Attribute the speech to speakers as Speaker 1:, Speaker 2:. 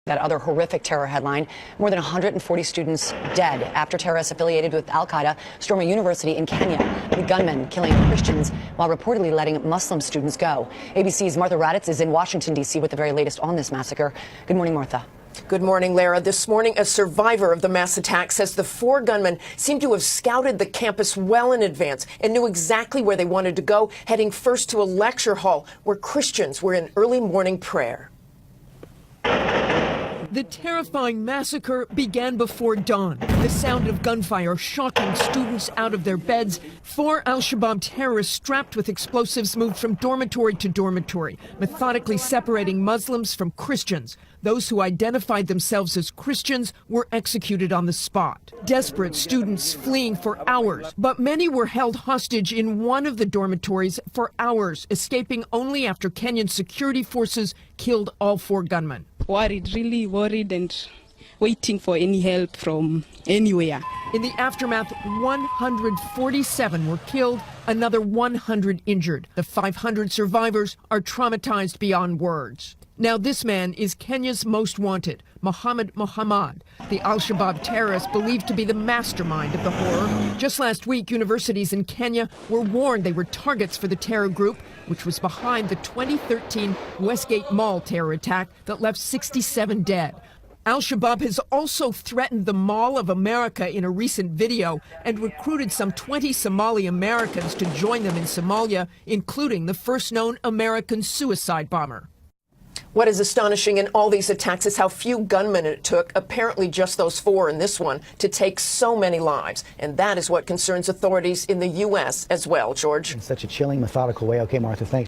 Speaker 1: That other horrific terror headline, more than 140 students dead after terrorists affiliated with al-Qaeda storm a university in Kenya, with gunmen killing Christians while reportedly letting Muslim students go. ABC's Martha Raddatz is in Washington, D.C. with the very latest on this massacre. Good morning, Martha.
Speaker 2: Good morning, Lara. This morning, a survivor of the mass attack says the four gunmen seem to have scouted the campus well in advance and knew exactly where they wanted to go, heading first to a lecture hall where Christians were in early morning prayer.
Speaker 3: The terrifying massacre began before dawn. The sound of gunfire shocking students out of their beds. Four al-Shabaab terrorists strapped with explosives moved from dormitory to dormitory, methodically separating Muslims from Christians. Those who identified themselves as Christians were executed on the spot. Desperate students fleeing for hours, but many were held hostage in one of the dormitories for hours, escaping only after Kenyan security forces killed all four gunmen.
Speaker 4: Really worried and waiting for any help from anywhere.
Speaker 3: In the aftermath, 147 were killed, another 100 injured. The 500 survivors are traumatized beyond words. Now this man is Kenya's most wanted, Mohammed Mohammad, the al-Shabaab terrorist believed to be the mastermind of the horror. Just last week, universities in Kenya were warned they were targets for the terror group, which was behind the 2013 Westgate Mall terror attack that left 67 dead. Al-Shabaab has also threatened the Mall of America in a recent video and recruited some 20 Somali Americans to join them in Somalia, including the first known American suicide bomber.
Speaker 2: What is astonishing in all these attacks is how few gunmen it took, apparently just those four in this one, to take so many lives. And that is what concerns authorities in the U.S. as well, George.
Speaker 5: In such a chilling, methodical way. Okay, Martha, thanks.